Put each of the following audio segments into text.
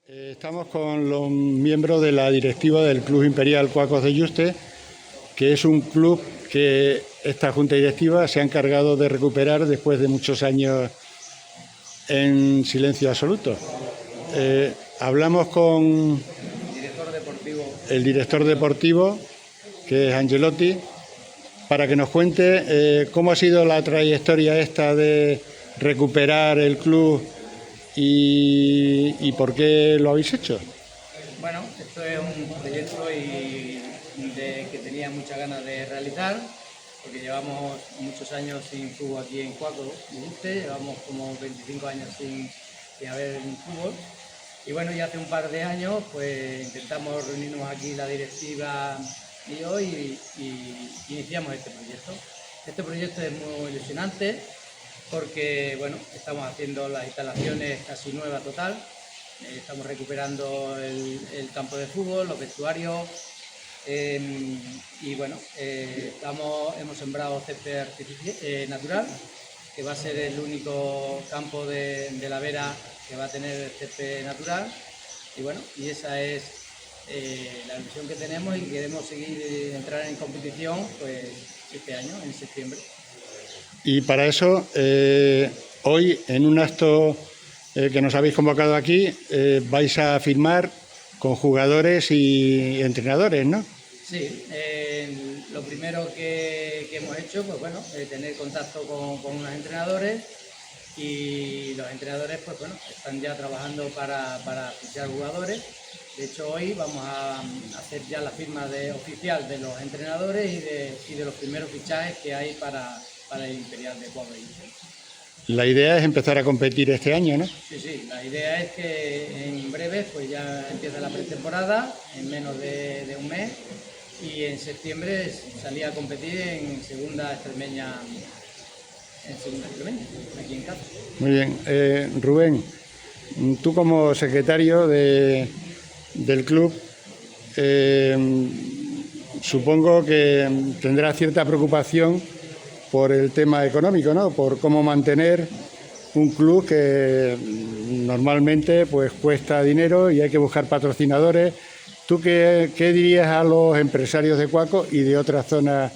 Estamos con los miembros de la directiva del Club Imperial Cuacos de Yuste, que es un club que esta junta directiva se ha encargado de recuperar después de muchos años en silencio absoluto. Hablamos con el director deportivo, que es Angelotti, para que nos cuente cómo ha sido la trayectoria esta de recuperar el club y por qué lo habéis hecho. Bueno, esto es un proyecto que tenía muchas ganas de realizar, porque llevamos muchos años sin fútbol aquí en Cuacos de Yuste, llevamos como 25 años sin haber fútbol. Y bueno, ya hace un par de años pues intentamos reunirnos aquí la directiva y yo y iniciamos este proyecto. Este proyecto es muy ilusionante porque bueno, estamos haciendo las instalaciones casi nuevas total, estamos recuperando el campo de fútbol, los vestuarios y bueno, hemos sembrado césped natural, que va a ser el único campo de la Vera que va a tener césped natural y bueno, y esa es la ilusión que tenemos y queremos seguir entrar en competición pues este año, en septiembre. Y para eso, hoy en un acto que nos habéis convocado aquí, vais a firmar con jugadores y entrenadores, ¿no? Sí, lo primero que hemos hecho, pues bueno, tener contacto con unos entrenadores y los entrenadores, pues bueno, están ya trabajando para fichar jugadores. De hecho, hoy vamos a hacer ya la firma oficial de los entrenadores y de los primeros fichajes que hay para el Imperial de Cuacos. La idea es empezar a competir este año, ¿no? Sí, la idea es que en breve pues ya empieza la pretemporada, en menos de un mes, y en septiembre salir a competir en segunda extremeña, aquí en casa. Muy bien. Rubén, tú como secretario del club, supongo que tendrás cierta preocupación por el tema económico, ¿no? Por cómo mantener un club que normalmente pues cuesta dinero y hay que buscar patrocinadores. ¿Tú qué dirías a los empresarios de Cuacos y de otras zonas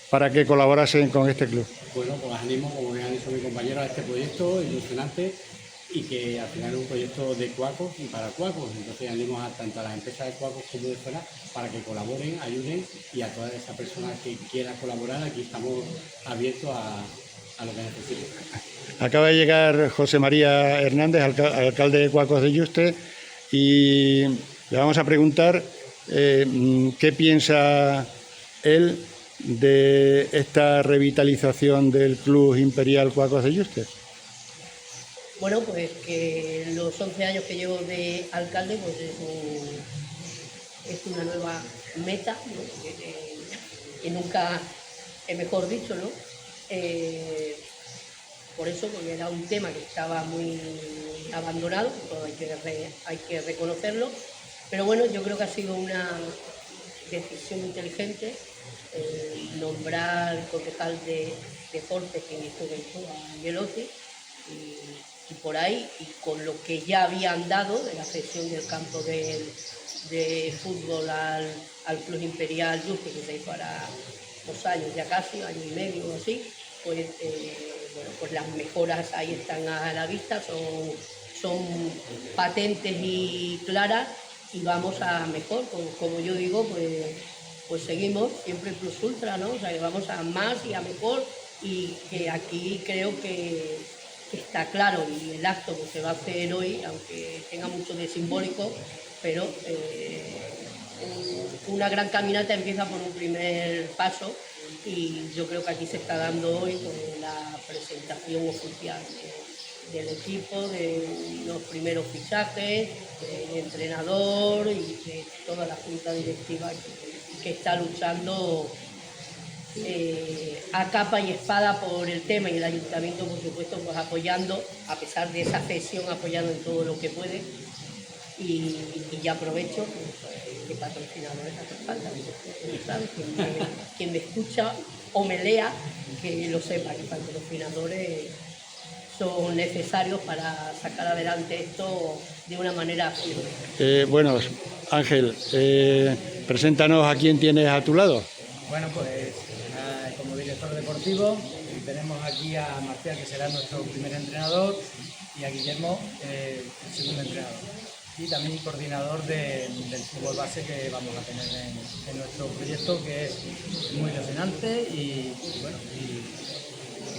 para que colaborasen con este club? Bueno, pues animo, como me han dicho mis compañeros, a este proyecto ilusionante y que al final es un proyecto de Cuacos y para Cuacos. Entonces animo tanto a las empresas de Cuacos como de fuera para que colaboren, ayuden, y a todas esas personas que quieran colaborar, aquí estamos abiertos a lo que necesiten. Acaba de llegar José María Hernández, alcalde de Cuacos de Yuste, y le vamos a preguntar qué piensa él de esta revitalización del Club Imperial Cuacos de Yuste. Bueno, pues que los 11 años que llevo de alcalde pues es una nueva meta, ¿no? que nunca mejor dicho, ¿no? Por eso, porque era un tema que estaba muy abandonado, todo hay que reconocerlo, pero bueno, yo creo que ha sido una decisión inteligente nombrar concejal de deportes que estuvo a Angelotti y por ahí, y con lo que ya habían dado de la cesión del campo de fútbol al Club Imperial Yuste, que se hizo para 2 años ya casi, año y medio o así, pues, bueno, pues las mejoras ahí están a la vista, son patentes y claras y vamos a mejor, como yo digo, pues seguimos siempre plus ultra, ¿no? O sea, que vamos a más y a mejor, y que aquí creo que está claro, y el acto que se va a hacer hoy, aunque tenga mucho de simbólico, pero una gran caminata empieza por un primer paso, y yo creo que aquí se está dando hoy la presentación oficial del equipo, de los primeros fichajes, del entrenador y de toda la junta directiva que está luchando a capa y espada por el tema, y el ayuntamiento, por supuesto, pues apoyando, a pesar de esa cesión, apoyando en todo lo que puede. Y ya aprovecho que patrocinadores hace falta, ¿sabes? Quien me escucha o me lea, que lo sepa, que patrocinadores son necesarios para sacar adelante esto de una manera firme. Bueno, Ángel, preséntanos a quién tienes a tu lado. Bueno, pues como director deportivo tenemos aquí a Marcial, que será nuestro primer entrenador, y a Guillermo, el segundo entrenador. Y también coordinador del fútbol base que vamos a tener en nuestro proyecto, que es muy ilusionante y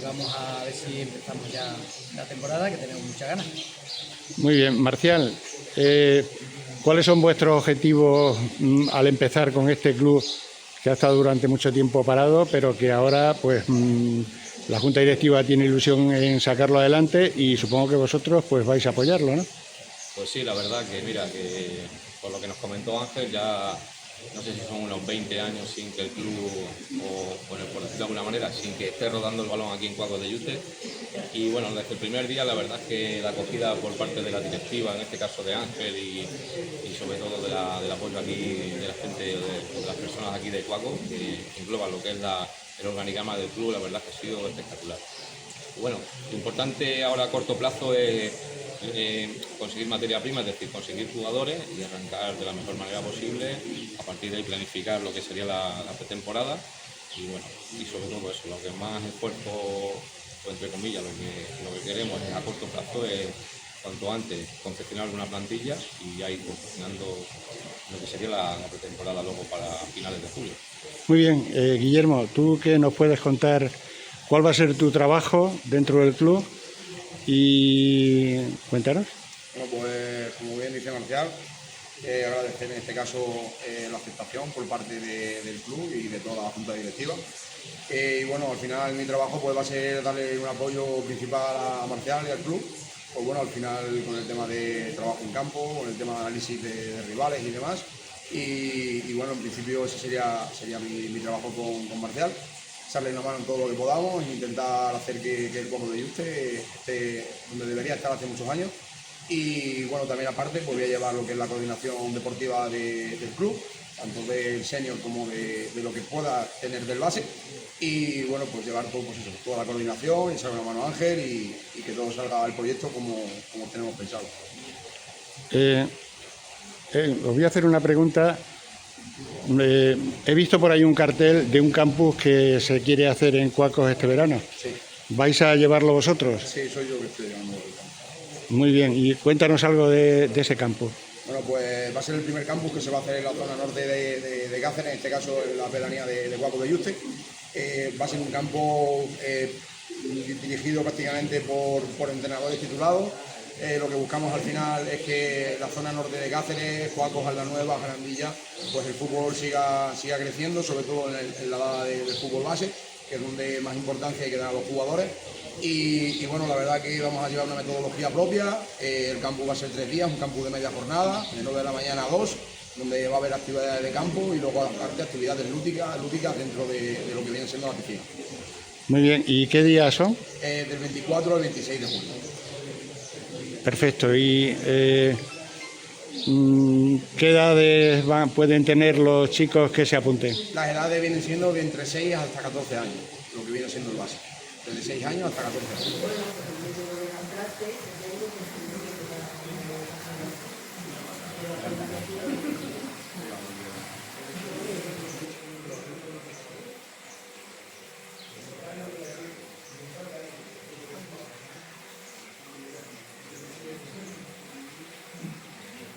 vamos a ver si empezamos ya la temporada, que tenemos muchas ganas. Muy bien, Marcial, ¿cuáles son vuestros objetivos al empezar con este club que ha estado durante mucho tiempo parado, pero que ahora pues la Junta Directiva tiene ilusión en sacarlo adelante y supongo que vosotros pues vais a apoyarlo, ¿no? Pues sí, la verdad que mira, que por lo que nos comentó Ángel, ya no sé si son unos 20 años sin que el club, o bueno, por decirlo de alguna manera, sin que esté rodando el balón aquí en Cuacos de Yuste. Y bueno, desde el primer día la verdad es que la acogida por parte de la directiva, en este caso de Ángel y sobre todo del apoyo aquí de la gente, de las personas aquí de Cuacos, que engloba lo que es el organigrama del club, la verdad es que ha sido espectacular. Y bueno, lo importante ahora a corto plazo es conseguir materia prima, es decir, conseguir jugadores y arrancar de la mejor manera posible, a partir de ahí planificar lo que sería la pretemporada y bueno, y sobre todo eso, lo que más esfuerzo, o entre comillas, lo que queremos a corto plazo es cuanto antes confeccionar alguna plantilla y ya ir confeccionando lo que sería la pretemporada luego para finales de julio. Muy bien, Guillermo, ¿tú qué nos puedes contar? ¿Cuál va a ser tu trabajo dentro del club? Y cuéntanos. Bueno, pues como bien dice Marcial, agradecer en este caso la aceptación por parte del club y de toda la junta directiva. Y bueno, al final mi trabajo pues va a ser darle un apoyo principal a Marcial y al club. Pues bueno, al final con el tema de trabajo en campo, con el tema de análisis de rivales y demás. Y bueno, en principio ese sería mi trabajo con Marcial. Echarle una mano en todo lo que podamos e intentar hacer que el Cuacos de Yuste esté donde debería estar hace muchos años. Y bueno, también aparte pues voy a llevar lo que es la coordinación deportiva del club, tanto del senior como de lo que pueda tener del base. Y bueno, pues llevar todo, pues eso, toda la coordinación, echarle una mano a Ángel y que todo salga el proyecto como tenemos pensado. Os voy a hacer una pregunta. He visto por ahí un cartel de un campus que se quiere hacer en Cuacos este verano. Sí. ¿Vais a llevarlo vosotros? Sí, soy yo que estoy llevando el campus. Muy bien, y cuéntanos algo de ese campus. Bueno, pues va a ser el primer campus que se va a hacer en la zona norte de Cáceres, en este caso en la pedanía de Cuacos de Yuste. Va a ser un campo dirigido prácticamente por entrenadores titulados. Lo que buscamos al final es que la zona norte de Cáceres, Cuacos, Aldanueva, Jarandilla, pues el fútbol siga creciendo, sobre todo en la edad del fútbol base, que es donde más importancia hay que dar a los jugadores. Y bueno, la verdad que vamos a llevar una metodología propia. El campus va a ser 3 días, un campus de media jornada, de 9 de la mañana a 2, donde va a haber actividades de campo y luego aparte actividades lúdicas dentro de lo que viene siendo la piscina. Muy bien, ¿y qué días son? Del 24 al 26 de julio. Perfecto, ¿y qué edades pueden tener los chicos que se apunten? Las edades vienen siendo de entre 6 hasta 14 años, lo que viene siendo el base. Desde 6 años hasta 14 años.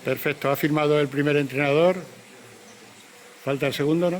Perfecto, ha firmado el primer entrenador. Falta el segundo, ¿no?